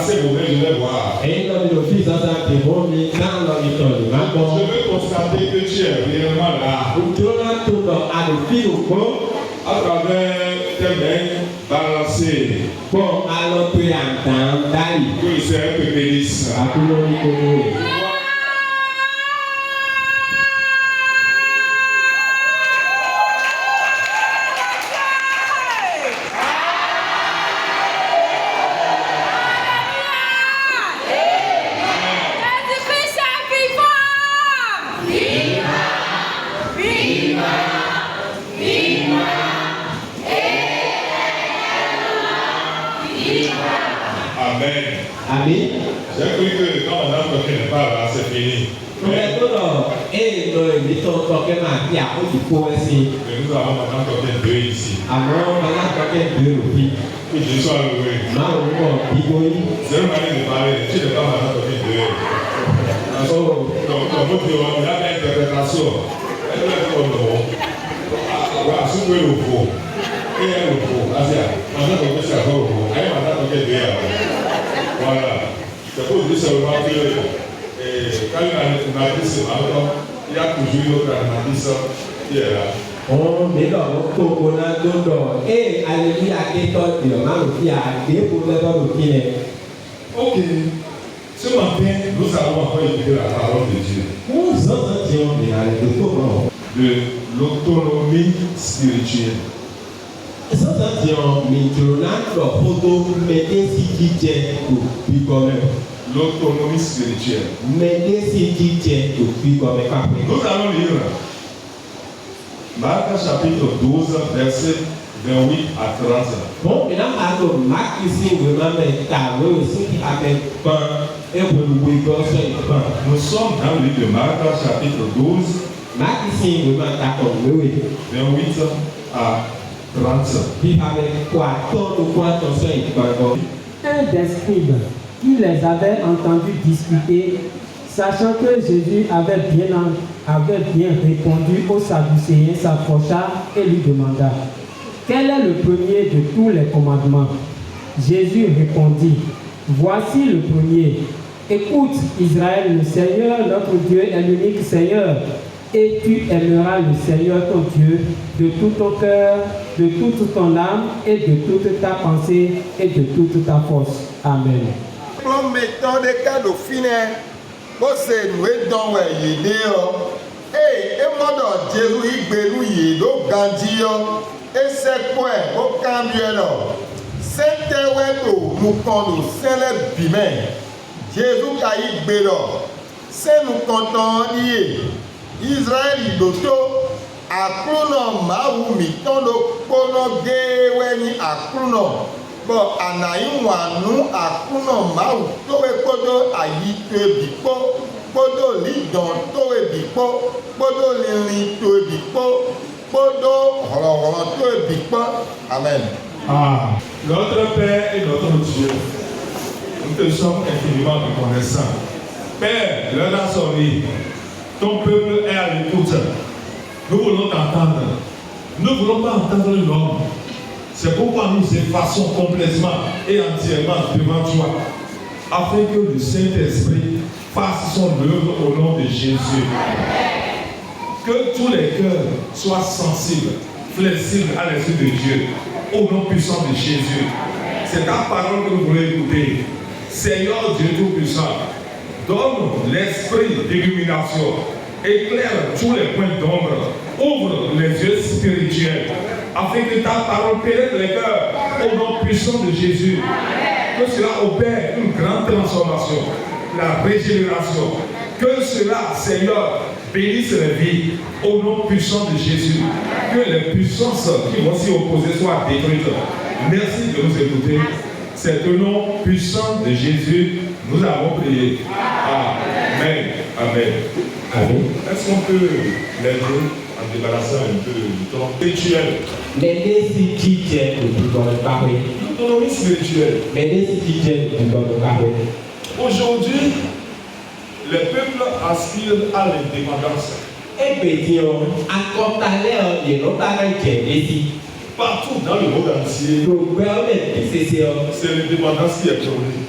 passer pour je vais voir. Et dans le fils dans un bureau, mais dans l'auditoire, Je veux constater que tu es réellement là. À travers tes mains balancées. Bon, alors tu es en temps d'aller. Que le Seigneur te bénisse. Amen. Amen. J'ai cru que quand on a toqué n'est pas là, c'est fini. Mais nous avons maintenant toqué deux ici. Que Dieu soit loué. C'est une manière de parler. Tu n'es pas maintenant toqué deux. Donc, comme vous dites, il y a une interprétation. Elle doit être comme nous. Voilà, si vous pouvez le faux. Et elle le faux. Maintenant toqué c'est encore le faux. Elle maintenant toqué deux. Voilà. C'est pour dire seulement que quand il y a une animatrice, il y a toujours une autre animatrice qui est là. Oh, mais non, on a d'autres. Et alléluia, qui est toi, tu as des pour les autres. Ok. Ce matin, nous allons encore écouter la parole de Dieu. Nous entendons de l'autonomie spirituelle. L'autonomie spirituelle. Nous allons lire Marc chapitre 12, verset 28 à 30. Bon, et là, Marc ici, vraiment, nous sommes dans le livre de Marc chapitre 12, Marc ici, vraiment, 28 à 30. Un des scribes qui les avait entendus discuter, sachant que Jésus avait bien répondu aux Sadducéens, s'approcha et lui demanda: quel est le premier de tous les commandements? Jésus répondit: voici le premier. Écoute, Israël, le Seigneur, notre Dieu, est l'unique Seigneur. Et tu aimeras le Seigneur ton Dieu de tout ton cœur, de toute ton âme et de toute ta pensée et de toute ta force. Amen. Promettons des cadeaux finés. Você não é dom é ideo. Ei, é modo Jesus igberu yido gandio. Esse coé o cambio não. Sente wedo no condo sele bimé. Jesus ka igbero. Se nous comptons lié. Israël idoto akruno mawu mitondo kono geweni akruno. Bon, anayiwanu akuno mawu towe kodo ayito bikpo kodo lidon towe bikpo kodo lirin towe bikpo kodo horo towe bikpo. Amen. Ah, notre Père et notre Dieu, nous te sommes infiniment reconnaissants. Père, l'heure a sonné, ton peuple est à l'écoute. Nous voulons t'entendre. Nous ne voulons pas entendre l'homme. C'est pourquoi nous effaçons complètement et entièrement devant toi, afin que le Saint-Esprit fasse son œuvre au nom de Jésus. Que tous les cœurs soient sensibles, flexibles à l'Esprit de Dieu, au nom puissant de Jésus. C'est ta parole que nous voulons écouter. Seigneur Dieu Tout-Puissant, donne l'esprit d'illumination, éclaire tous les points d'ombre, ouvre les yeux spirituels, afin que ta parole pénètre les cœurs au nom puissant de Jésus. Que cela opère une grande transformation, la régénération. Que cela, Seigneur, bénisse les vies au nom puissant de Jésus. Que les puissances qui vont s'y opposer soient détruites. Merci de nous écouter. C'est au nom puissant de Jésus nous avons prié. Amen. Amen. Amen. Est-ce qu'on peut l'aider en débarrassant un peu du temps spirituel? L'autonomie spirituelle. Aujourd'hui, les peuples aspirent à l'indépendance. Partout dans le monde entier, c'est l'indépendance qui est prônée.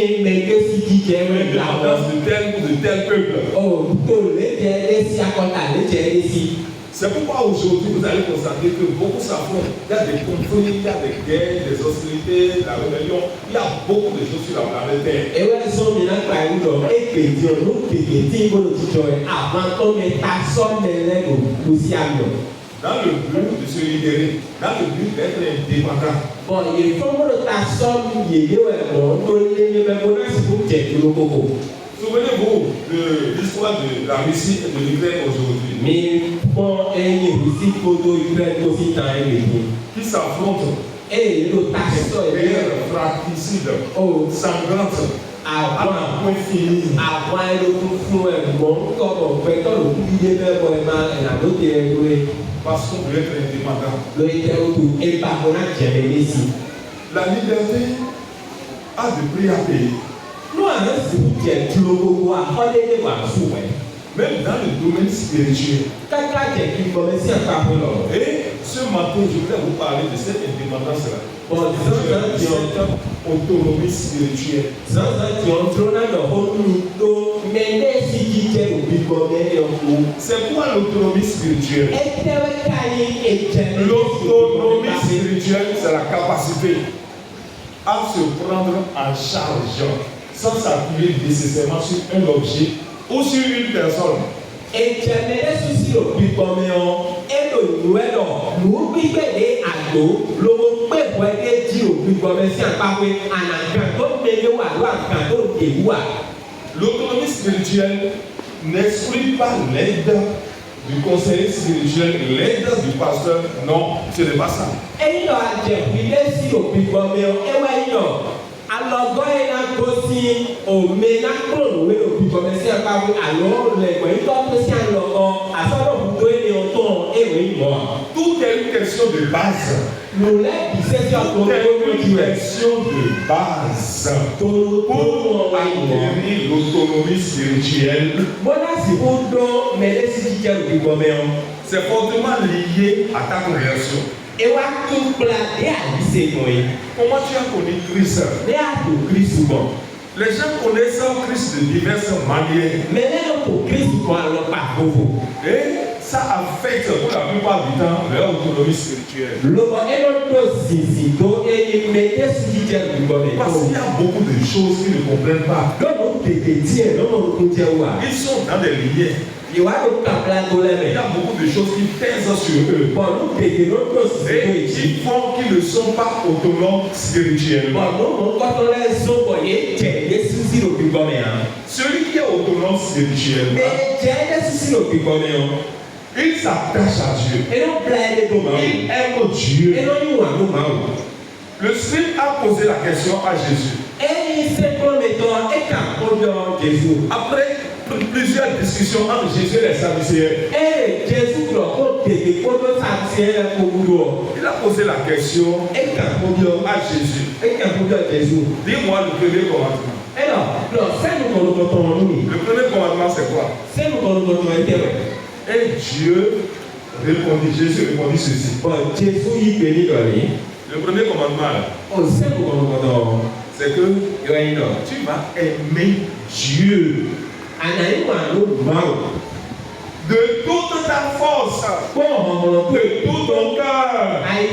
ní mẹ̀kẹ́ sí jíjẹ une rẹ̀ làwọn. dépendance de tel ou de tel peuple. Oh, tó lè jẹ́ lẹ́sí akọ́ta lè jẹ́ lẹ́sí. C'est pourquoi aujourd'hui vous allez constater que beaucoup s'affrontent. Il y a des conflits, il y a des guerres, des hostilités, la rébellion. Il y a beaucoup de choses sur la planète Terre. Ewé sọ mi náà gba ìwúlò ékèjì ọdún kékeré tí ìgbọ́dọ̀ jíjọ rẹ̀ àwọn tó mẹ́ta sọ́mẹ́lẹ́ ló sí àmì. Dans le but de se libérer, dans le but d'être indépendant. Bon, il faut que ta somme yéyé ouais bon, to lé ní bẹ́ẹ̀ bó náà sì kó jẹ kúrò kókó. Souvenez-vous de l'histoire de la Russie et de l'Ukraine aujourd'hui. Mi pọ́n ẹyin Russie kótó Ukraine tó fi tàn ẹ́ lèmi. Qui s'affrontent. Ee ló ta sọ ẹ̀ Guerre fratricide, sanglante, àwọn point fini. àwọn ẹlòmíràn fún ẹ̀ mọ́ kọ́kọ́ pẹ̀tọ́ ló kú yé bẹ́ẹ̀ bọ́ ẹ̀ máa ẹ̀ nà ló tẹ ẹ̀ lóye. Parce qu'on veut être indépendant. Lóye tẹ o tó ẹ̀ bá wọn náà jẹ̀rẹ̀ lẹ́sìn. La liberté a des prix à payer. Nous avons ce qui est tout le monde à parler de quoi souhait. Même dans le domaine spirituel. Quelqu'un qui commence à parler là. Et ce matin, je voulais vous parler de cette indépendance-là. Bon, cette autonomie spirituelle. Sans qui ont dans le rôle mais si qui est au bigomet c'est quoi l'autonomie spirituelle? L'autonomie spirituelle, c'est la capacité à se prendre en charge sans s'appuyer nécessairement sur un objet ou sur une personne. Et j'aimerais souci au bigomet et le nouveau nous bigler à l'eau, l'eau peut voir des dieux au bigomet si un parfait en un canton de l'eau à l'eau à canton de l'eau. L'autonomie spirituelle n'exclut pas l'aide du conseiller spirituel, l'aide du pasteur. Non, ce n'est pas ça. Et il a dit, il est si au bigomet, et ouais, non. Alors, quand il a aussi au ménacron, oui, au bigomet, c'est un parfait. Alors, les voyants, comme c'est un logo, à ça, vous pouvez les entendre, et oui, moi. Tout est une question de base. Nous l'avons dit, c'est une question de base pour acquérir l'autonomie spirituelle. C'est fortement lié à ta conversion. Comment tu as connu Christ? Les gens connaissent Christ de diverses manières. Et ça affecte pour la plupart du temps leur autonomie spirituelle. Parce qu'il y a beaucoup de choses qu'ils ne comprennent pas. Ils sont dans des liens. Il y a beaucoup de choses qui pèsent sur eux. Et qui font qu'ils ne sont pas autonomes spirituellement. Celui qui est autonome spirituellement, il s'attache à Dieu. Il aime Dieu. Le Scribe a posé la question à Jésus. Après plusieurs discussions entre Jésus et les Sadducéens, il a posé la question à Jésus. Dis-moi le premier commandement. Le premier commandement, c'est quoi? Et Dieu répondit, Jésus répondit ceci. Le premier commandement, c'est que tu vas aimer Dieu de toute ta force, de tout ton cœur,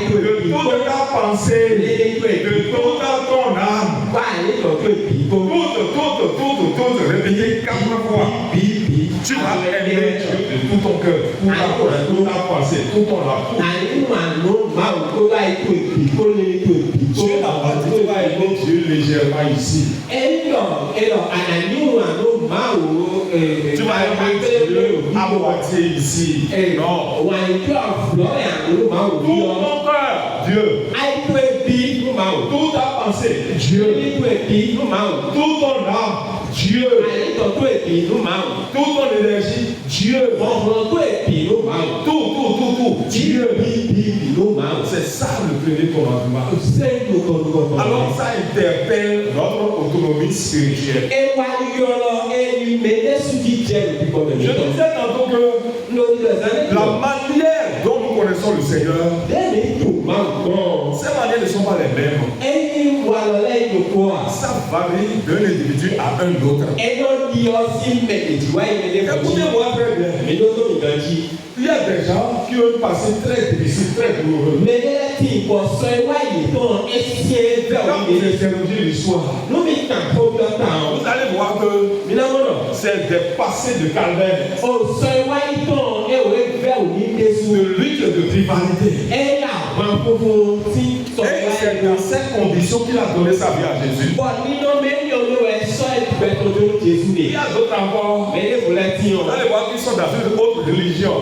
de toute ta pensée, de toute ton âme. Toute, répétez 4 fois. Tu vas aimer Dieu de tout ton cœur, toute ta pensée, tout ton âme. Dieu n'a pas dit tu vas aimer Dieu légèrement ici. Tu vas aimer Dieu à moitié ici. Non. Tout ton cœur, Dieu. Toute ta pensée, Dieu. Tout ton âme, Dieu. Toute ton énergie, Dieu. Tout, Dieu. C'est ça le premier commandement. Alors ça interpelle notre autonomie spirituelle. Je disais tantôt que la manière dont nous connaissons le Seigneur, ces manières ne sont pas les mêmes. Ça varie d'un individu à un autre. Écoutez-moi très bien. Il y a des gens qui ont passé très difficile, très douloureux. Quand vous interrogez l'histoire, vous allez voir que c'est des passés de calvaire, de lutte et de rivalité. Et c'est dans ces conditions qu'il a donné sa vie à Jésus. Il y a d'autres encore. Vous allez voir qu'ils sont dans une autre religion.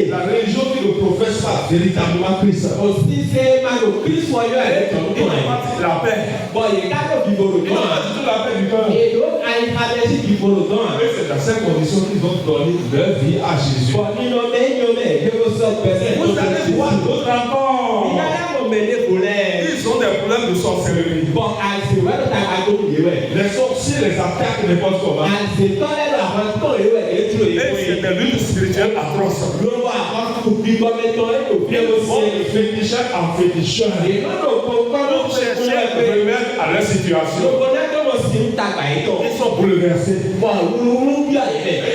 La religion qui ne professe pas véritablement Christ. Ils n'ont pas dit la paix. Ils n'ont pas dit tout la paix du cœur. Et c'est dans ces conditions qu'ils ont donné leur vie à Jésus. Vous allez voir d'autres encore. Ils ont des problèmes de sorcellerie. Les sorciers les attaquent n'importe comment. Et c'est des luttes spirituelles atroces. Ils vont de féticheur en féticheur. Pour chercher à remettre à leur situation. Ils sont bouleversés. Et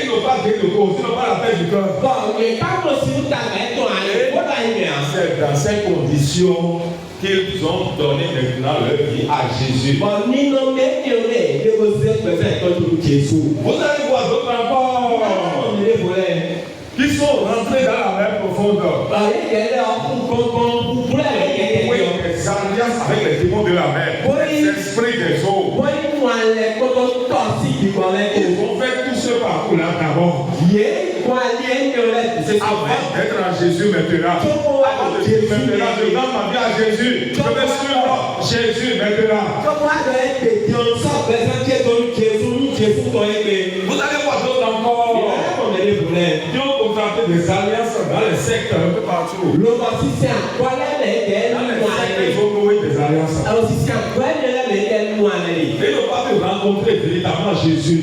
ils n'ont pas de cause, ils n'ont pas la paix du cœur. C'est dans ces conditions qu'ils ont donné maintenant leur vie à Jésus. Vous allez voir d'autres encore qui sont rentrés dans la mer profonde. Oui, des alliances avec les démons de la mer, les esprits des eaux. Ils vont faire tout ce parcours-là d'abord. Avant d'être en Jésus maintenant. Maintenant, je donne ma vie à Jésus. Je vais suivre Jésus maintenant. Vous allez voir d'autres encore qui ont contracté des alliances dans les sectes un peu partout. Dans les sectes, ils ont noué des alliances. Ils n'ont pas pu rencontrer véritablement Jésus.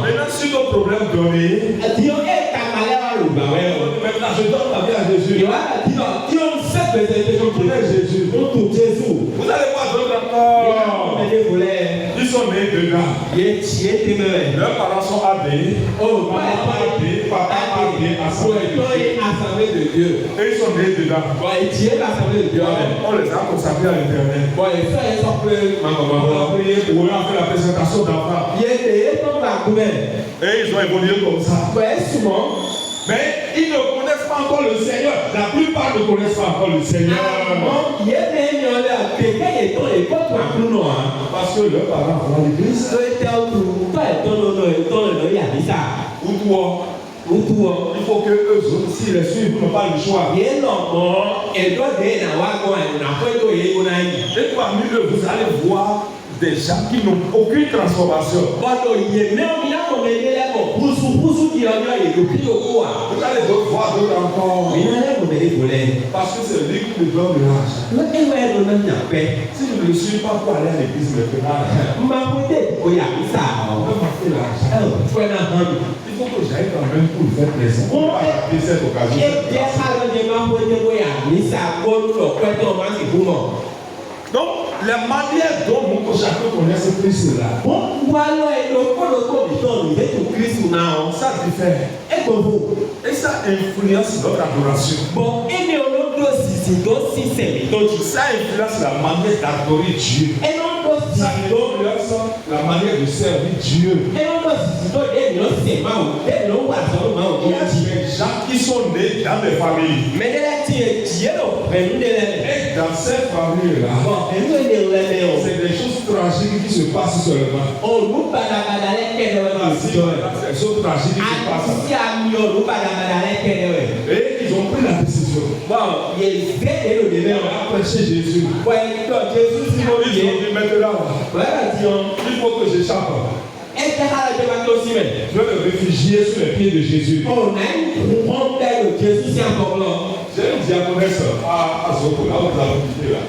Maintenant, si nos problèmes donnés, maintenant je donne ma vie à Jésus. Je connais Jésus. Vous allez voir d'autres encore. Ils sont nés dedans. Leurs parents sont abbés. Papa assemblée de Dieu. Et ils sont nés dedans. On les a consacrés à l'Éternel. On a prié pour eux, on a fait la présentation d'enfants. Et ils ont évolué comme ça. Mais ils ne connaissent pas encore le Seigneur. La plupart ne connaissent pas encore le Seigneur. Parce que leurs parents vont à l'église. Ou toi, il faut que eux aussi les suivent, vous n'avez pas le choix. Et parmi eux, vous allez voir des gens qui n'ont aucune transformation. Vous allez voir d'autres encore. Parce que c'est lui qui nous donne l'âge. Si je ne le suis pas pour aller à l'église maintenant, il faut que j'aille quand même pour lui faire plaisir. On va rater cette occasion. Donc, les manières dont nous chacun connaît ce Christ-là, ça diffère. Et ça influence notre adoration. Ça influence la manière d'adorer Dieu. Ça influence la manière de servir Dieu. Il y a des gens qui sont nés dans des familles. Et dans ces familles-là, c'est des choses tragiques qui se passent seulement. C'est des choses tragiques qui se passent. Et ils ont pris la décision. Prêcher Jésus. Ils ont dit maintenant, il faut que j'échappe. Je vais me réfugier sous les pieds de Jésus. J'ai une diaconesse à Zoko, là où vous avez quitté là.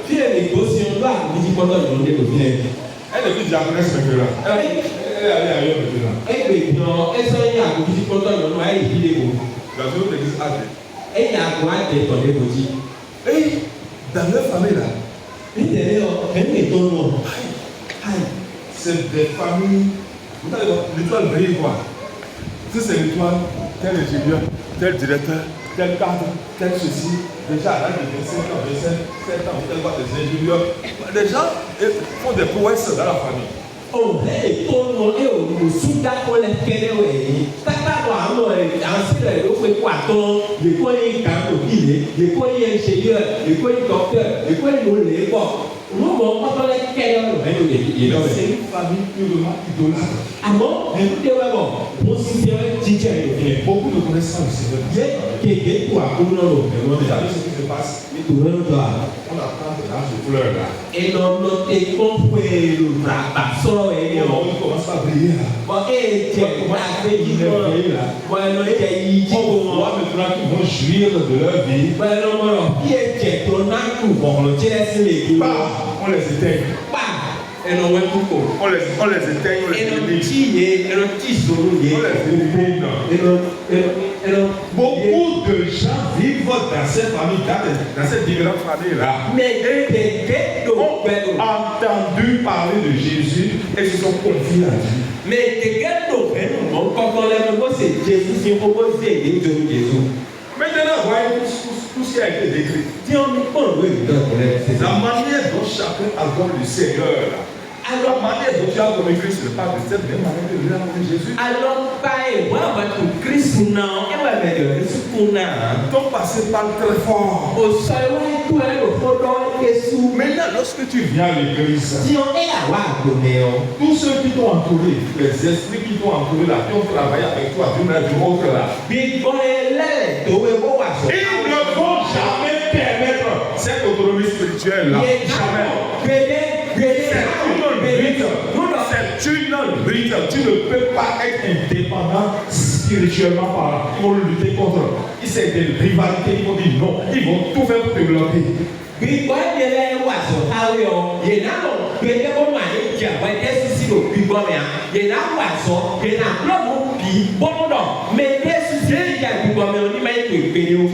Elle est plus diaconesse maintenant. Elle est allée ailleurs maintenant. Dans une autre église âgée. Et dans leur famille là, C'est des familles. Vous allez voir, l'étoile brille quoi. Si c'est l'étoile, tel ingénieur, tel directeur, tel cadre, tel ceci, déjà à l'âge de 25 ans, 27 ans, vous allez voir des ingénieurs. Les gens font des prouesses dans la famille. Oh, hey, ton et au souda pour les Kénéwé. Tata, moi, ensuite, le fait quoi, ton, les quoi, les camps, les quoi, les ingénieurs, les quoi, les docteurs, les quoi, les quoi. Nous, on va parler de Kénéwé. C'est une famille purement idolâtre. Ah bon? Écoutez, bon, mon système est DJ. Beaucoup ne connaissent pas le Seigneur. Quelqu'un pour apprendre, Vous savez ce qui se passe? On apprend de l'âge de fleurs là. Et non, non, et qu'on peut le rabattre, et On commence à briller là. bon, et tiens, on va faire du bon. Voilà, il y a eu du On voit maintenant qu'ils vont jouir de leur vie. voilà, non, qui est tiens, ton âme, bon, le tiens, c'est les gars. On les éteigne. Et non, ouais, coucou. On les éteigne, on les Et non, élimine. et non, petit solo, On les élimine. et non, Beaucoup de gens vivent dans cette famille, dans cette différente famille là. mais quelqu'un Ont entendu parler de Jésus et se sont confiés à Dieu. mais quelqu'un d'autre, quand on l'a même c'est Jésus, c'est proposé de Jésus. Maintenant, voyez tout ce qui a été décrit. Si on me parle, oui, c'est La manière dont chacun adore le Seigneur là. La manière dont tu as connu Christ, le Père de cette même manière que tu as connu Jésus. alors, pas et voilà, Christ, non, et va mettre Christ pour nous. Ton passé parle très fort. Au sol, tout est au fond de Jésus. Maintenant, lorsque tu viens à l'église, Si on est à voir, tous ceux qui t'ont entouré, les esprits qui t'ont entouré là, qui ont travaillé avec toi d'une manière ou d'une autre là, Big Boy, là, tu es beau à ils ne vont jamais permettre cette autonomie spirituelle là. Jamais. C'est une bride. Tu ne peux pas être indépendant spirituellement parlant. Ils vont lutter contre. Ils c'est des rivalités. Ils vont dire non. Ils vont tout faire pour te bloquer. Big Boy, il est là, il est là, il est là, il est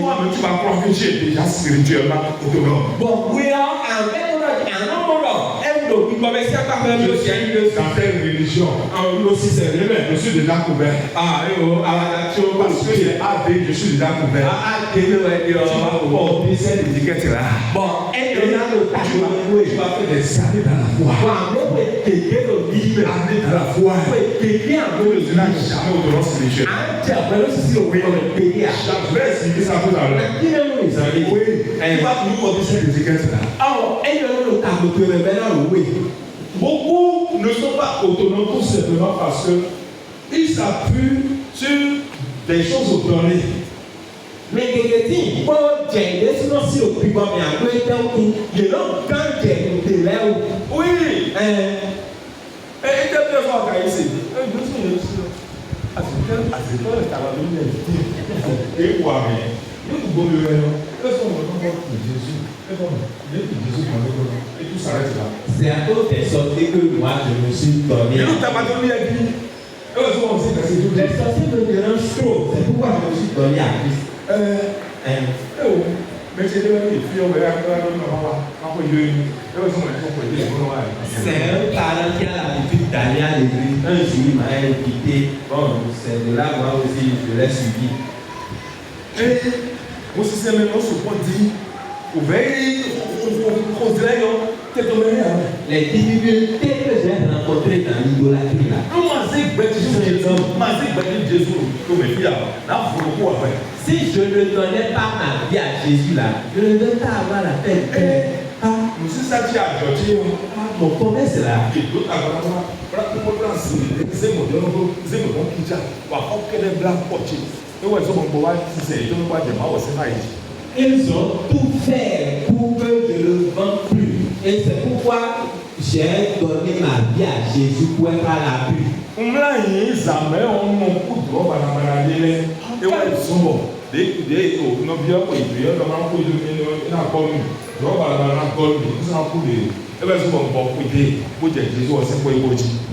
Toi-même, tu vas croire que tu es déjà spirituellement autonome. bon, oui, en fait, on a un moment, Dans telle religion, je suis déjà couvert. Parce que j'ai AD, je suis déjà couvert. Tu vas porter cette étiquette-là. Tu vas faire des années dans la foi. Années dans la foi. Tu n'as jamais autonome spirituel. J'avais expliqué ça tout à l'heure. Oui, tu vas toujours porter cette étiquette-là. Beaucoup ne sont pas autonomes tout simplement parce qu'ils s'appuient sur des choses données. Mais quelqu'un pour j'ai sinon si le plus bon bien que tu quand j'ai de là Oui. Et tu peux voir ici. Et quoi, mais et tout s'arrête là. c'est à cause des sorties que moi je me suis donné. Et nous t'avons donné à qui? Les sorties me dérangent trop, c'est pourquoi je me suis donné à Christ. Mais c'est des filles, on va C'est un parent qui a l'habitude d'aller à l'église. Un jour, il m'a invité. Bon, c'est de là, moi aussi, je l'ai suivi. Et moi, si c'est maintenant ce qu'on dit, vous voyez, on dirait que tu es Les difficultés que j'ai rencontrées dans l'idolâtrie là. Si je ne donnais pas ma vie à Jésus là, je ne vais pas avoir la peine. Mon commerce là. Ils ont tout fait pour que je ne vende plus. Et c'est pourquoi j'ai donné ma vie à Jésus pour être à l'abri.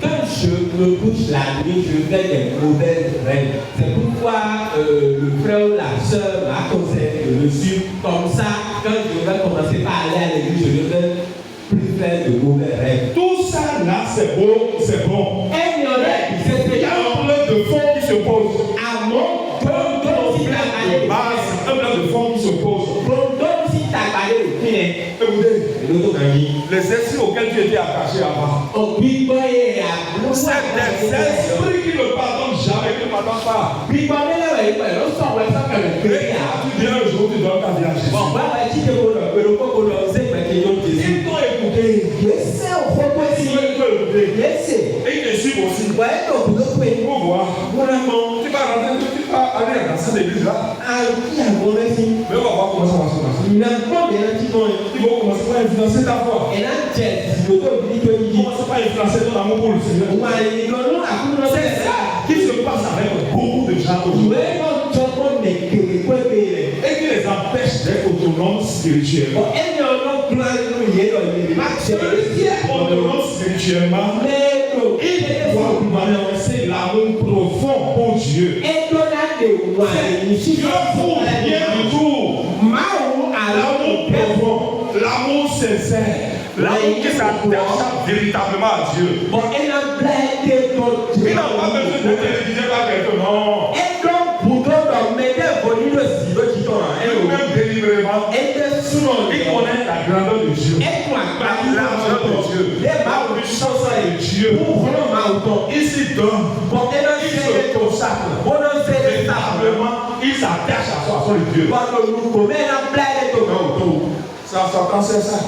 Quand je me couche la nuit, je fais des mauvaises rêves. C'est pourquoi le frère ou la soeur m'a conseillé de le suivre. Comme ça, quand je vais commencer par aller à l'église, je ne vais fait de mauvais rêves. Tout ça là, c'est beau, c'est bon. Et il y en a qui se Il y a un problème de fond qui se pose. Amon, Un problème de base, un problème de fond qui se pose. Écoutez, les esprits auxquels tu étais attaché avant, c'est des esprits qui ne pardonnent jamais, qui ne pardonnent pas. Et tu dis un jour, tu donnes ta vie à Jésus. Ils t'ont écouté. Et ils te suivent aussi. Pour voir. Tu vas rentrer, tu vas aller dans cette église-là. Mais on va voir comment ça va se passer. Ils vont commencer par influencer ta foi. Commencer par influencer ton amour pour le Seigneur. C'est ça qui se passe avec beaucoup de gens aujourd'hui. Et qui les empêche d'être autonomes spirituellement. Celui qui est autonome spirituellement, il doit manifester l'amour profond pour Dieu. Dieu pour rien du tout. L'amour profond, l'amour sincère, l'amour qui s'attache véritablement à Dieu. Il n'a pas besoin de te réviser par quelqu'un, non. Même délibérément, il connaît la grandeur de Dieu, la largeur de Dieu, la puissance de Dieu. Il s'y donne, il se consacre, véritablement, il s'attache à soi, à son Dieu. Ça, c'est ça.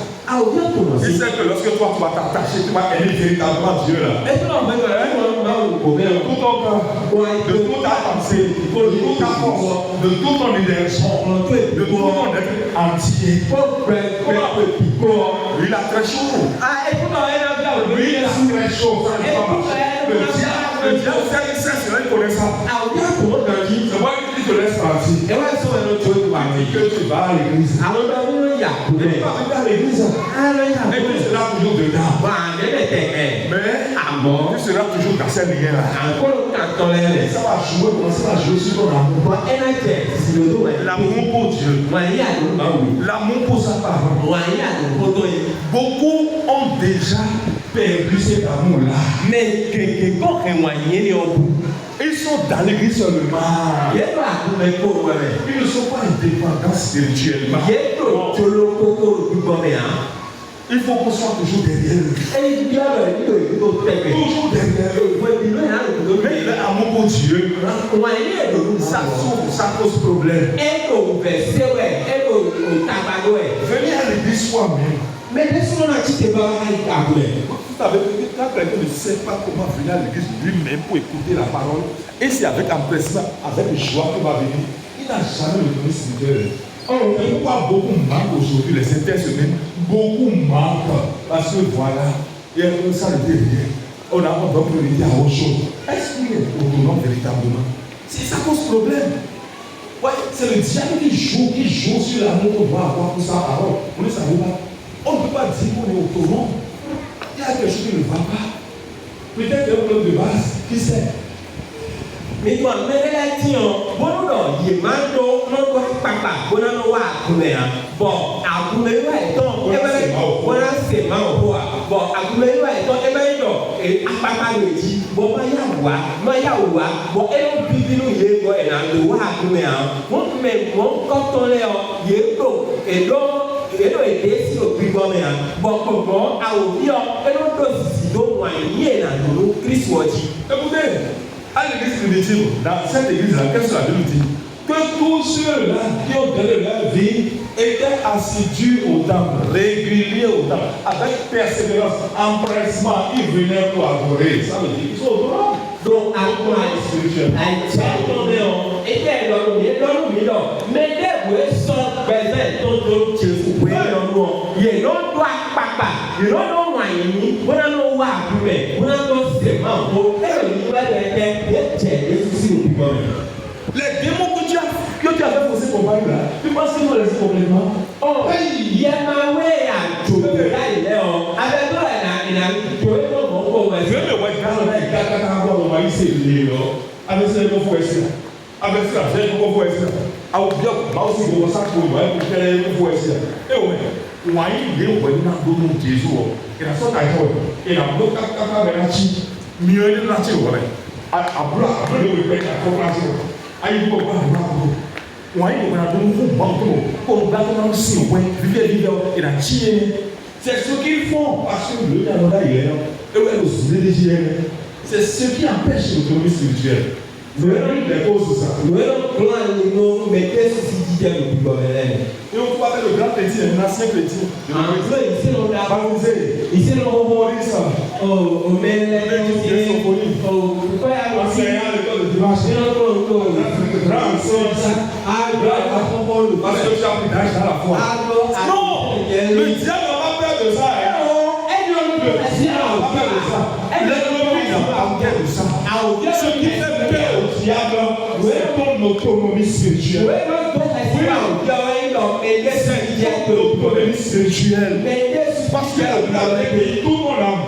Il sait que lorsque toi tu vas t'attacher, tu vas aimer véritablement Dieu là. De tout ton cœur, de toute ta pensée, de toute ta force, de tout ton énergie, de tout ton être entier. Il a très chaud. Lui, il a très chaud. Le diable sait cela, il connaît ça. C'est moi qui te laisse partir. Que tu vas à l'église. Tu vas à l'église. Et tu seras toujours dedans. Mais tu seras toujours dans cette lumière là. Ça va jouer, commencer à jouer sur ton amour. L'amour pour Dieu. L'amour pour sa parole. Beaucoup ont déjà perdu cet amour-là. Mais ils sont dans l'église seulement. Ils ne sont pas indépendants spirituellement. Il faut qu'on soit toujours derrière eux. Toujours derrière eux. Mais l'amour pour Dieu, ça souffre, ça cause problème. Venez à l'église soi-même. Mais laisse-moi la petite débat Vous savez, quand quelqu'un ne sait pas comment venir à l'église lui-même pour écouter la parole, et c'est avec empressement, avec joie qu'il va venir, il n'a jamais le premier spirituel. Or, pourquoi beaucoup manquent aujourd'hui, les semaines, beaucoup manquent, parce que voilà, il y a un ça de rien. On a un peu priorité à autre chose. Est-ce qu'il est autonome véritablement? C'est ça cause problème. Ouais, c'est le diable qui joue sur l'amour qu'on doit avoir pour sa parole. Vous ne savez pas. On ne peut pas dire qu'on est autonome. Il y a quelque chose qui ne va pas. Peut-être un problème de base. Qui sait? Mais toi, mais elle a dit, bon, non, il est mal, non, papa, bon, non, bon, à vous, mais ouais, donc, voilà, c'est mal, bon, à vous, mais ouais, donc, et à papa le dit, bon, bon, et on peut nous y est, et là, le roi, mais bon, quand on est, y est, et donc, et donc, et des sur le plus bon, bon, comment, à ouvrir, et donc, si donc, il y est là, nous, Christ, écoutez. À l'église primitive, dans cette église-là, qu'est-ce que la Bible dit? Que tous ceux-là qui ont donné leur vie étaient assidus au temple, réguliers au temple, avec persévérance, empressement, ils venaient pour adorer. Ça veut dire qu'ils sont autonomes. Donc, à quoi spirituel? Mais les bouées sont présents dans Jésus. Il y a non doit papa, il y a non moyen, on a non wa mais on a non seulement pour faire le niveau les démons que tu avais posé pour Paris là, tu penses qu'ils vont laisser complètement? Oh, il y a ma way à tout. Avec toi, il a tout le monde. Je vais me voir dans la carte on va essayer de avec ça, il faut essayer. Avec ça, il faut essayer. Ah, bien, moi aussi, je vais ça pour moi, pour faire il faut essayer. Et ouais. wàyí lé wọ̀nyí náà gbóná jésù wọ̀ ìdá sọ́dà yẹ wọ̀ ìdá gbó kákáká bẹ̀ náà kí mìíràn ní náà ti wọ̀ rẹ̀ àbúrò àbúrò wẹ̀ bẹ̀ náà kọ́ náà ti wọ̀ ayé gbọ́ bá àbúrò àbúrò wàyí lè wọ̀nyí àdúgbò fún bọ́ọ̀tò kó o gbá tó náà ń sìn wẹ̀ bíbélì bíbélì ìdá tí yẹn ni c'est ce qui font parce que le gars là il est là et ouais c'est ce qui empêche l'autonomie spirituelle. Nous avons des causes ça. Nous avons plein de noms, mais qu'est-ce que c'est dit le plus et on peut faire le grand petit, le ancien petit. Ici on a baptisé. Ici on va voir ça. Oh, on met les symphonie. Oh, pourquoi il y a enseignant l'école de dimanche. Parce que tu as pris d'âge dans la foi. Non, le diable n'a pas peur de ça. Ce qui fait peur au diable, c'est ton autonomie spirituelle. C'est ton autonomie spirituelle. Parce que le diable est tout ton âme,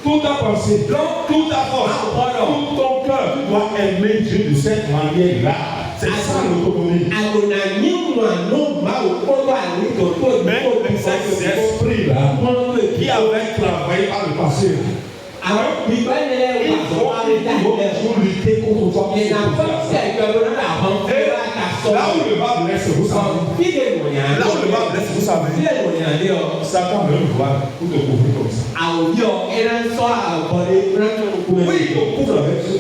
toute ta pensée, toute ta force, tout ton cœur. Tu dois aimer Dieu de cette manière-là. C'est ça l'autonomie. Mais cet esprit-là, qui avait travaillé par le passé, ils vont toujours lutter contre toi. Et là où le bas blesse, vous savez. Là où le bas blesse, vous savez. Satan me voit pour te couvrir comme ça. Oui, il te couvre avec ce.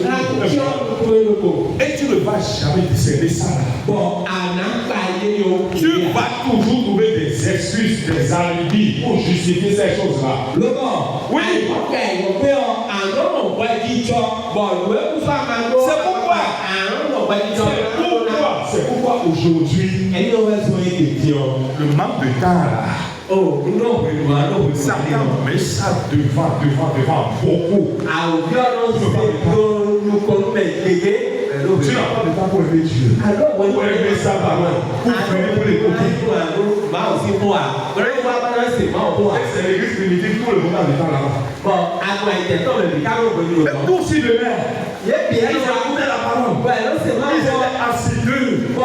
Et tu ne vas jamais discerner ça. Tu vas toujours trouver des excuses, des alibis pour justifier ces choses-là. Oui. C'est pourquoi aujourd'hui, le manque de temps là. Oh non, Satan met ça devant beaucoup. Tu n'as pas de temps pour aimer Dieu. Pour aimer sa parole. Pour faire pour l'écouter. C'est l'église primitive, tout le monde a du temps là-bas. Et tout si demain, ils écoutaient la parole. Ils étaient assidus. On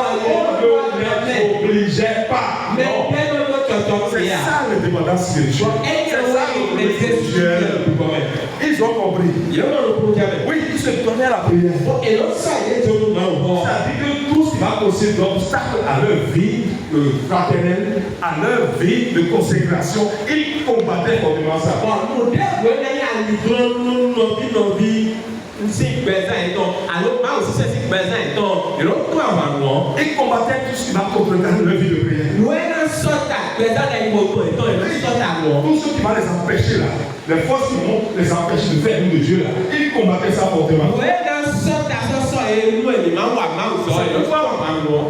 ne les obligeait pas. C'est ça le dépendance spirituelle. C'est ça le spirituel. Ils ont compris. Oui, ils se donnaient à la prière. Ça dit que tout ce qui va causer d'obstacles à leur vie fraternelle, à leur vie de consécration, ils combattaient fortement ça. Ils combattaient tout ce qui va contrecarrer leur vie de prière. Tout ce qui va les empêcher là, les forces qui vont les empêcher de faire l'œuvre de Dieu là, ils combattaient ça fortement.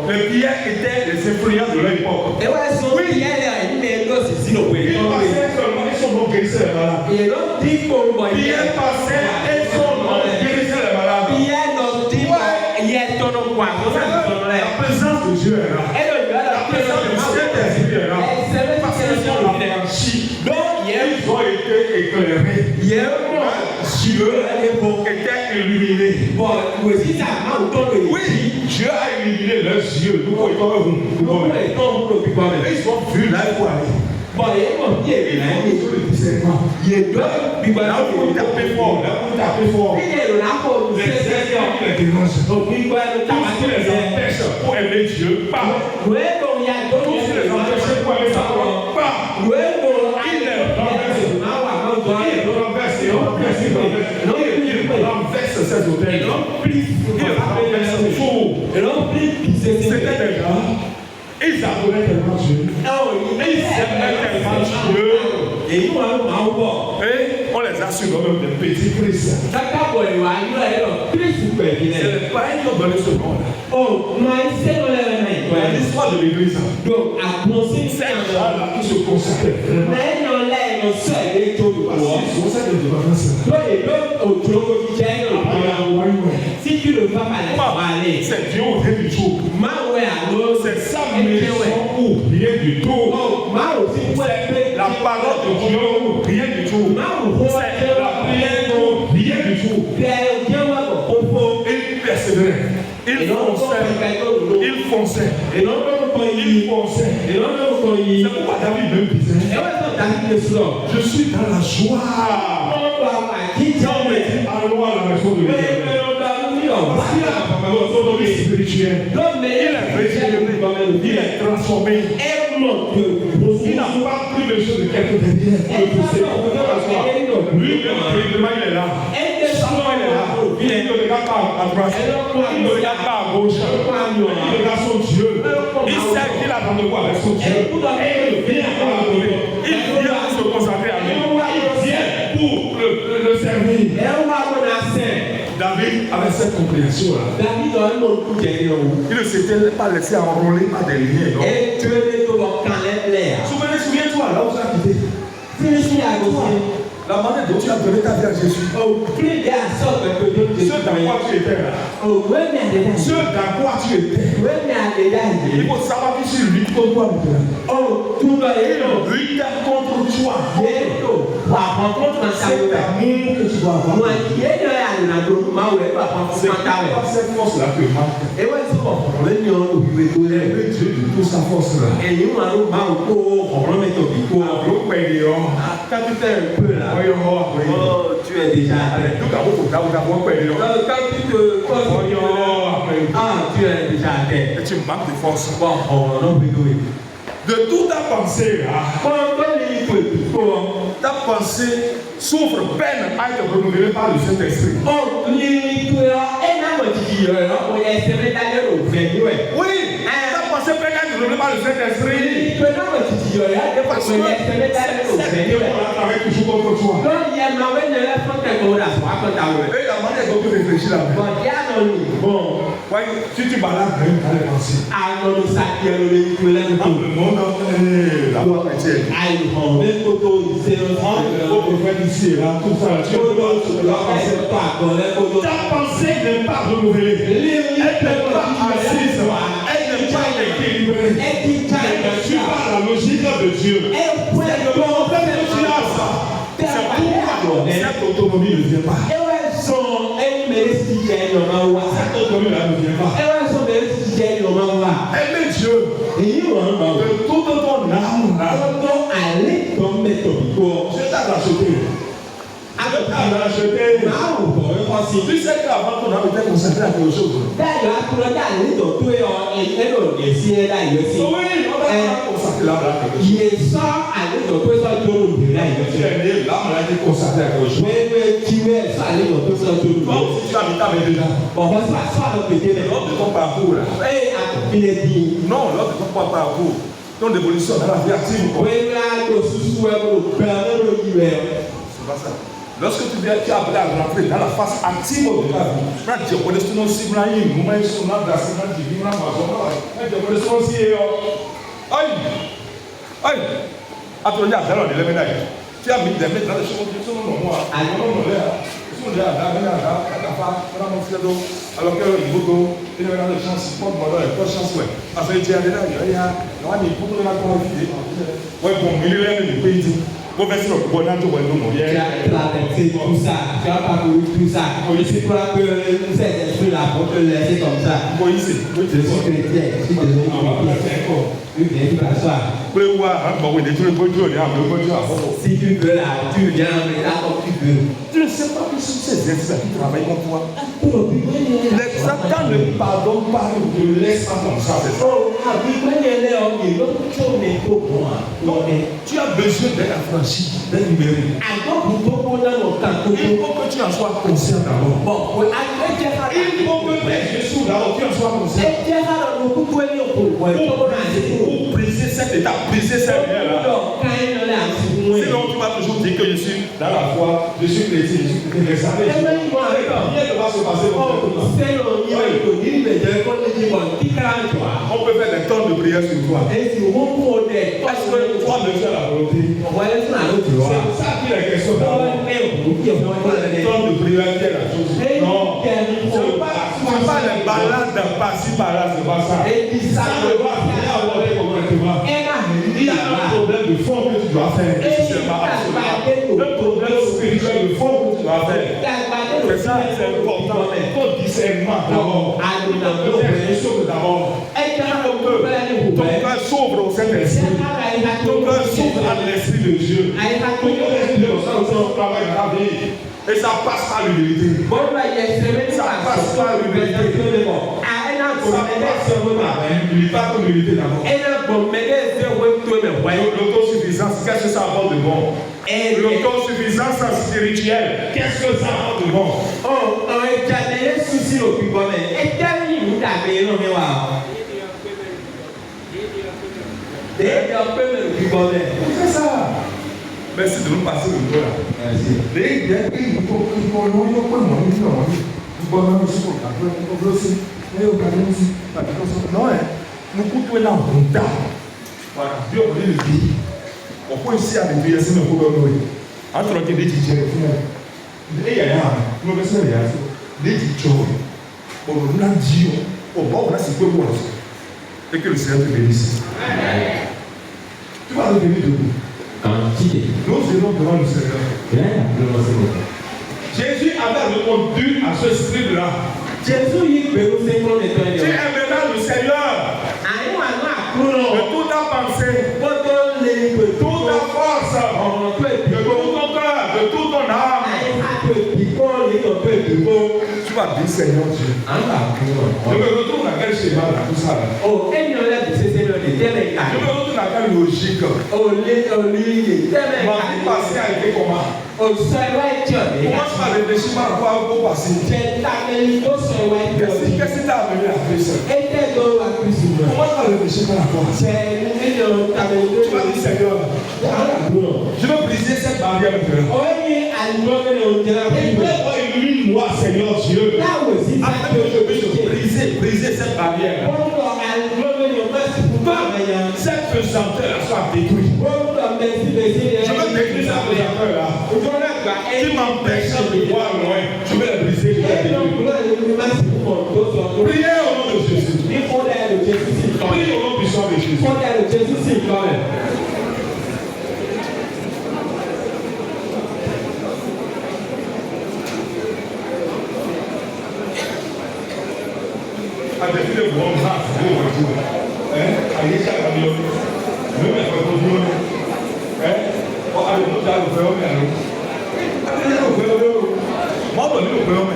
Les pierres étaient les influences de leur époque. Oui. Ils passaient seulement, ils sont donc guérissés les malades. Pierre passait et son nom guérissait les malades. La présence de Dieu est là. La présence du Saint-Esprit est là. Parce qu'ils sont affranchis. Ils ont été éclairés. Dieu était illuminé. Oui, Dieu a illuminé leurs yeux. Ils ont vu là où aller. Ils ont le discernement. Là où vous tapez fort, les exercices les dérangent. Tout ce qui les empêche pour aimer Dieu, pas. Tout ce qui les empêche pour aimer sa parole, pas. Il renverse ces hôtels. Il renverse tout. C'était des grands. Ils adoraient tellement Dieu. Ils aimaient tellement Dieu. Et on les a su comme des petits Christ. C'est pas un qui ont donné ce nom-là. L'histoire de l'église. Ces gens-là qui se consacrent vraiment. Si tu ne vas pas aller, c'est Dieu au du tout. C'est sa maison ou rien du tout. C'est la parole de Dieu ou rien du tout. C'est la prière ou rien du tout. Il persévérait. Il fonçait. yìí. C'est pourquoi David même disait, ẹ wá sọ David lè sọ. je suis dans la joie. wọ́n gba àkíyèsí Quand on me dit allons à la maison de l'Éternel. Parce qu'il a une autonomie spirituelle. Il est régénéré, il est transformé. Il n'a pas pris les choses de quelque derrière pour le pousser. Lui-même, il est là. Souvent, il est là. Il ne regarde pas à droite. Il ne regarde pas à gauche. Il regarde son Dieu. Il sait qu'il a rendez-vous avec son Dieu. Et il vient pour l'adorer. Il vient pour se consacrer à lui. Il vient pour le servir. David avait cette compréhension-là. Il ne s'était pas laissé enrôler par des liens. Souviens-toi, là où tu as quitté. La manière dont tu as donné ta vie à Jésus. Ce dans quoi tu étais là. Ce dans quoi tu étais. Il faut savoir que c'est lui contre toi. Lui contre toi. C'est l'amour que tu dois avoir. C'est pas cette force-là que manque. Mais Dieu de toute sa force-là. Quand tu fais un peu là, tu es déjà prêt. Quand tu tu es déjà prêt. Et tu manques de force. De toute ta pensée là, ta pensée souffre peine à être renouvelée par le Saint-Esprit. Oui, ta pensée peine à être renouvelée par le Saint-Esprit. Parce que on travaille toujours contre toi. Et la manière dont tu réfléchis là. Bon, si tu balades même dans les pensées. Dans le monde, la voix chrétienne. Au prophète ici, là, tout ça, ta pensée n'est pas renouvelée. Elle n'est pas assise. Elle n'est pas équilibrée. Elle ne suit pas la logique de Dieu. C'est le problème que tu as ça. C'est pourquoi cette autonomie ne vient pas. Cette autonomie là ne vient pas. Aimer Dieu de toute ton âme là. Je t'ai racheté. Tu sais qu'avant ton âme était concentrée à quelque chose. Oui, on va consacrer l'âme à quelque chose. L'âme a été consacrée à quelque chose. Comme si tu habitais avec des gens. Lors de ton parcours là. Non, lors de ton parcours. Ton évolution dans la vie active. C'est pas ça. Lorsque tu es appelé à rentrer dans la phase active de ta vie, tu es connais ton cible là, il y a un son là, c'est un divin là, tu es connais ton cible. Aïe, attends, il y a des gens qui les ménages. Tu as mis des mètres dans les choses qui sont non moi. Alors que il faut il y a des chances, pas de chance, ouais. Après, il y a des gens, il y a des gens qui ont été ouais, bon, millionnaire du pays. Bon, merci beaucoup. Bon, tu as traversé tout ça, tu as parcouru tout ça. C'est pour que cet esprit-là, pour te laisser comme ça. Bon, ici, je suis chrétien, je suis devenu chrétien. Oui, viens, tu vas asseoir. Si tu veux là, tu viens là comme tu veux. Tu ne sais pas que ce sont ces esprits qui travaillent contre toi. Les Satan ne pardonne pas, ne te laisse pas comme ça. Tu as besoin d'être affranchi, d'être libéré. Il faut que tu en sois conscient d'abord. Il faut que Jésus d'abord tu en sois conscient. Pour briser cette étape, briser cette lumière là. Sinon tu vas toujours dire que je suis dans la foi, je suis chrétien, je suis chrétien. Rien ne va se passer comme on peut faire des temps de prière sur toi. Est-ce que toi ne fais la volonté? C'est ça qui est la question d'abord. Les temps de prière qui est la chose. Non. Ce n'est pas les balades par-ci par-là, c'est pas ça. Ça ne va pas aborder complètement. Il y a un problème de fond que tu dois faire. Un problème spirituel de fond que tu dois faire. C'est ça, c'est important. Ton discernement d'abord. D'abord. cœur. Ton cœur s'ouvre au Saint-Esprit. Ton cœur s'ouvre à l'Esprit de Dieu. Ton cœur est au travail de la vie. Et ça passe par l'humilité. Ça passe par l'humilité. Pas l'humilité d'abord. L'autosuffisance, qu'est-ce que ça apporte de bon? L'autosuffisance spirituelle, qu'est-ce que ça apporte de bon? C'est ça. Merci de nous passer le tour là. Non, nous coûtons là en temps. Voilà, Dieu a donné le pays. On peut ici avec Dieu, c'est notre problème. Entre les deux teachers, il y a un, nous ne sommes pas les teachers. On nous a dit, au bord, on a ce que vous avez. Et que le Seigneur te bénisse. Tu vas revenir debout. Nous irons devant le Seigneur. Jésus avait répondu à ce scribe-là. Tu aimeras le Seigneur de toute ta pensée, de toute ta force, de tout ton cœur, de toute ton âme. Tu vas dire Seigneur Dieu. Je me retrouve dans quel schéma là, tout ça là. Je me retrouve dans quelle logique. Ma vie passée a été comment? Comment tu vas réfléchir par rapport au passé? Qu'est-ce qui t'a amené à Christ? Comment tu vas réfléchir par rapport à ça? Tu vas dire Seigneur, je veux briser cette barrière maintenant. Illumine-moi Seigneur Dieu, afin que je puisse briser cette barrière. Cette pesanteur soit détruite. Je veux détruire cette pesanteur là. Qui m'empêche de voir loin. Je vais la briser, je vais la détruire. Priez au nom de Jésus. Priez au nom puissant de Jésus. Avec les bons bras, les voitures. Allez, ça va bien. Nous mettons le jour. Allez, nous allons le faire. Allez, nous allons le faire. Moi, je vais le faire.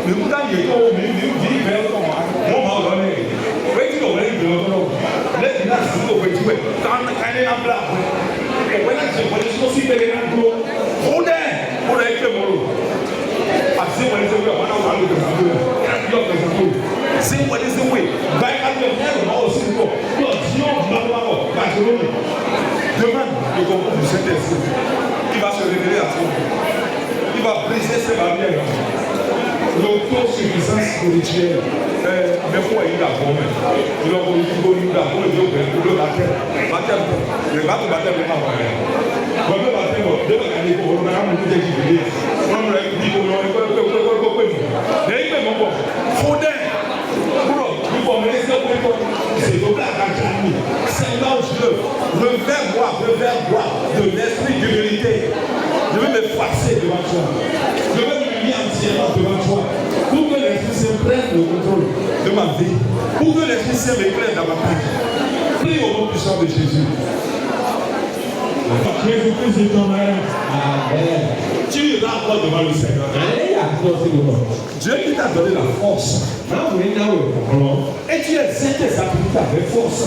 Mais vous avez dit, vous dites, moi, je vais le faire. Oui, tu dois le faire. Les gens qui sont au petit peu, quand on est en place, et quand on est aussi bien en gros, on est avec le mot. Parce que on est on a parlé de ça. C'est what is the way. By aussi demande le concours du Saint-Esprit. Il va se révéler à toi. Il va briser ses barrières. L'autosuffisance spirituelle. Mais quoi il a bon, il a bon, il a bon, le baptême. Le baptême n'est pas bon. Le baptême, de la année pour le moment, nous déguisons. On l'a dit pour nous, mais il fait mon bon. Faudrait. C'est donc la grande Seigneur, je veux boire de l'esprit d'humilité. Je veux me forcer devant toi. Je veux m'humilier entièrement devant toi. Pour que l'Esprit Saint prenne le contrôle de ma vie. Pour que l'Esprit Saint me prenne davantage. Prie au nom puissant de Jésus. Jésus-Christ est ton Amen. Tu iras encore devant le Seigneur. Dieu qui t'a donné la force. Et tu exerces tes activités avec force.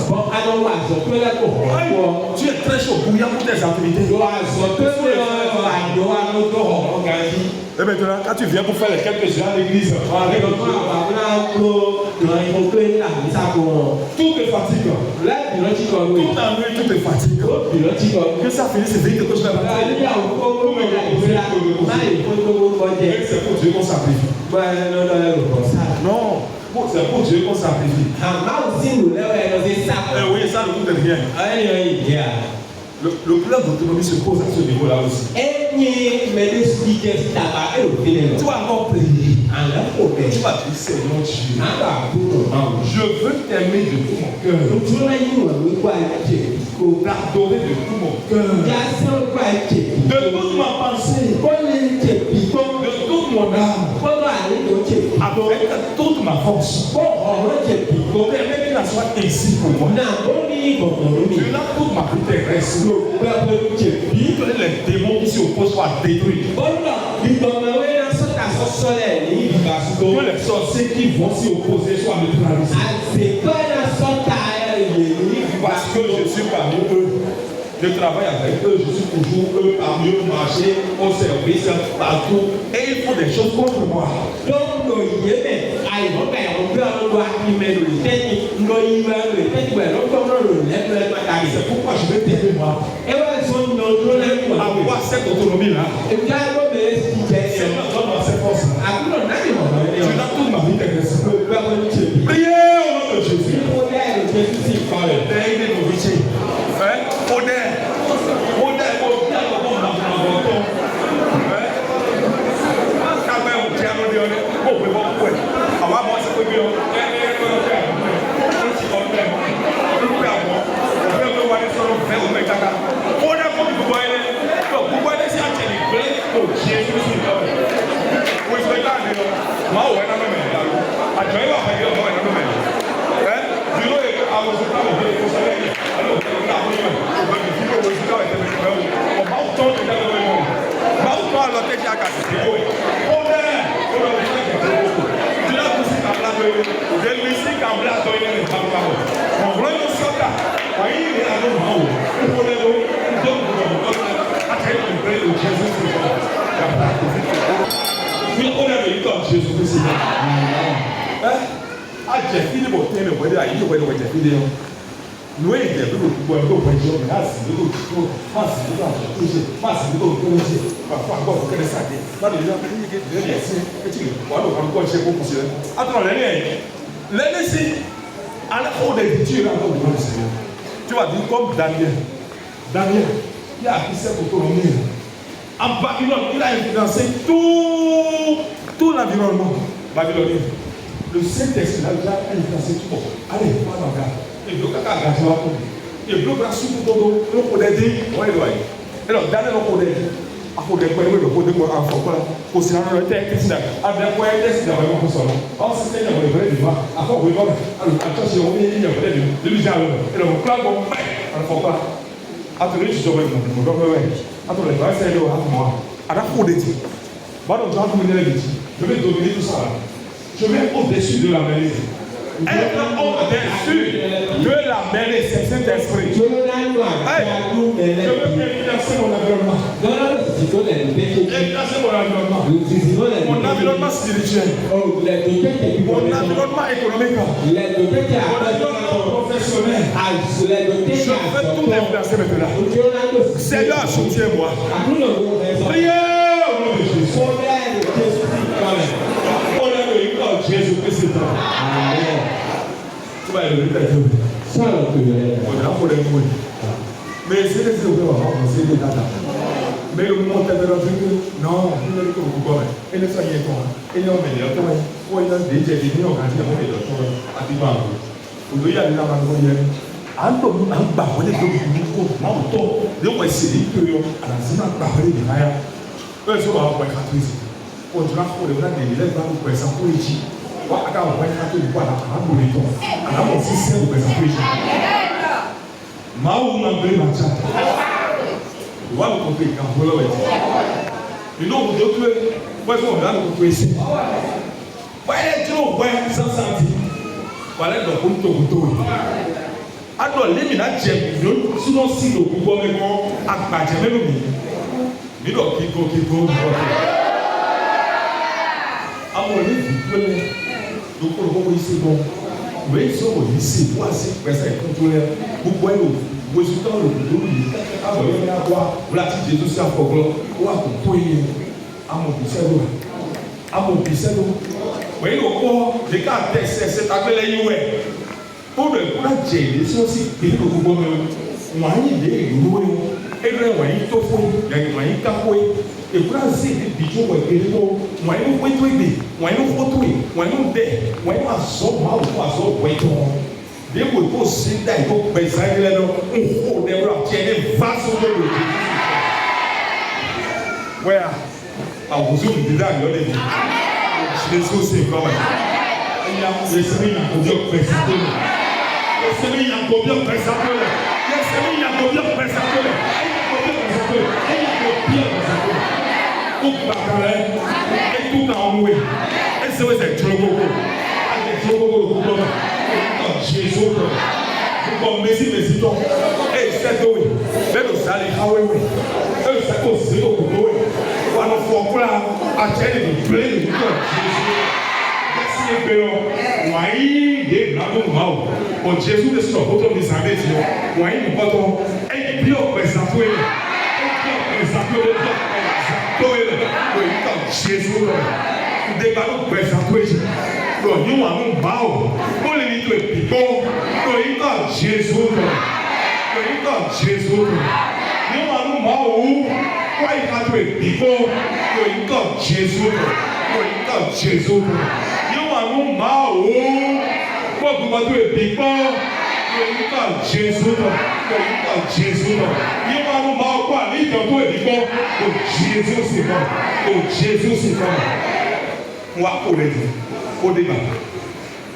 Tu es très chaud bouillant pour tes activités. Et maintenant, quand tu viens pour faire les quelques jours à l'église, tout te fatigue. Tout ennui, tout te fatigue. Que ça finisse vite que je vais partir. C'est pour Dieu qu'on sacrifie. Non, c'est pour Dieu qu'on sacrifie. Oui, ça ne coûte rien. Le plan d'autonomie se pose à ce niveau-là aussi. Tu vas encore prier. Tu vas dire Seigneur Dieu. Je veux t'aimer de tout mon cœur. T'adorer de tout mon cœur. De toute ma pensée. De toute mon âme. Avec toute ma force. Permets n'en soit ainsi pour moi. Na boni boni. Tu n'as toute ma vie terrestre. Tous les démons qui s'opposent soient détruits. Que les sorciers qui vont s'y opposer soient neutralisés. Parce que je suis parmi eux. Je travaille avec eux, je suis toujours eux parmi eux, marcher au service partout. Et ils font des choses contre moi. C'est pourquoi je vais t'aider moi. Avoir cette autonomie-là. Seigneur, donne-moi cette force. Tu n'as toute ma vie terrestre. Priez au nom de Jésus. Tu vas dire comme Daniel, qui a acquis cette autonomie. En Babylone, il a influencé tout l'environnement babylonien. Le Saint-Esprit a déjà influencé tout le monde. Allez, va dans le gars. Il bloque à gagner. Il bloque à sous tout le monde. Il bloque à aider. Alors, Daniel a bloqué. A bloqué quoi? Il a bloqué quoi? En fait, pour se rendre à terre, qu'est-ce qu'il a? Avec quoi? Il a décidé d'avoir un son. En ce qui est le vrai du mal. À quoi? Oui, bon. Alors, attention, il y a vrai du mal. Il y a le plan bon. Alors, faut pas. Attendez, je dois vous dire. Attendez, va essayer de voir moi. À la fois des types. Bah, donc, je vais dominer tout ça. Je vais au-dessus de la mêlée. Être au-dessus de la mêlée, c'est Saint-Esprit. Je veux influencer mon environnement. Influencer mon environnement. Mon environnement spirituel. Mon environnement économique. Mon environnement professionnel. Je veux tout influencer maintenant. Seigneur, soutiens-moi. Priez au nom de Jésus. Jésus-Christ. Amen. Tu vas élever ta vie. Ça, on a pour les mots. Mais c'est des choses que c'est des data. Mais le moment où tu as non, il ne faut pas. Il ne faut pas. Il ne faut pas. Il ne faut pas. Il ne faut Yesemi Yakobia Pesapole. Yesemi Yakobia Pesapole. Jésus ne sort pas de sa maison. Why you got on? Et puis on peut s'appuyer. Jésus, débalou Jésus. Nous avons bao. Pour les nids pico. Jésus. Jésus. Nous avons bao. Quoi il a tué pico. Jésus. Jésus. Nous avons bao. Quoi vous avez tué pico. Jésus. Jésus. Nous avons bao quoi? Ils ont tué pico. Jésus c'est bon. Jésus c'est bon. Moi pour les dire. Au débat.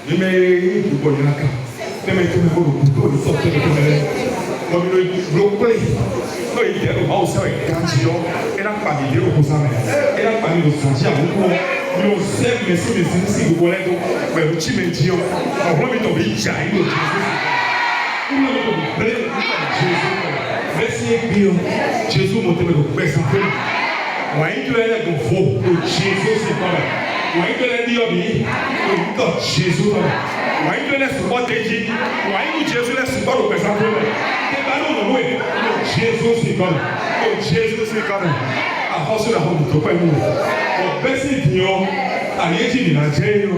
Je mets le bon de la carte. Je mets tout le monde au couteau, le sortir de tout le monde. Moi, je le play. Non, il y a le mouse avec Gantillon. Et la famille, il y a le cousin. Et la famille, le senti à beaucoup. Nous sommes, mais si vous voulez, mais vous t'y mettez. On va mettre au pays, j'ai eu le Jésus. Merci, Dieu. Jésus m'a donné le best en fait. Moi, il doit être le faux. Jésus, c'est pas mal. Moi, il doit être le Jésus. Moi, il doit être le Jésus. Moi, il doit être le best en fait. Jésus, c'est pas mal. Jésus, c'est pas mal. A force de la honte, tu peux nous. Au best, Dieu. Aliyeji ni Nigeria,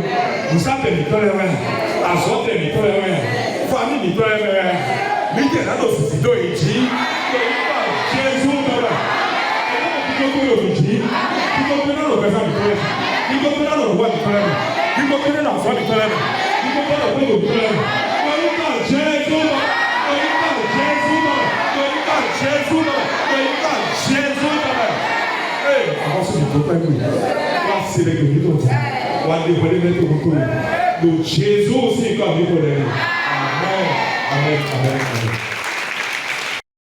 Musate ni tọ́lẹ̀wẹ̀, Azote ni tọ́lẹ̀wẹ̀, Fami ni tọ́lẹ̀wẹ̀, Míjẹ̀ náà lọ sí ìdó ìjì, Yorùbá Jésù tọ́lẹ̀, Kíkókó yóò fi jì, Kíkókó náà lọ bẹ́sà mi tọ́lẹ̀, Kíkókó náà lọ wá mi tọ́lẹ̀, Kíkókó náà lọ fọ́ mi tọ́lẹ̀, Kíkókó náà lọ pé mi tọ́lẹ̀, Yorùbá Jésù tọ́lẹ̀, Yorùbá Jésù tọ́lẹ̀, Yorùbá Jésù tọ́lẹ̀, Yorùbá Jésù tọ́lẹ̀. Àwọn sọ̀rọ̀ tó pẹ́ mi. C'est le Dieu. On va dévoiler notre retour. Donc Jésus aussi comme il faut. Amen. Amen. Amen.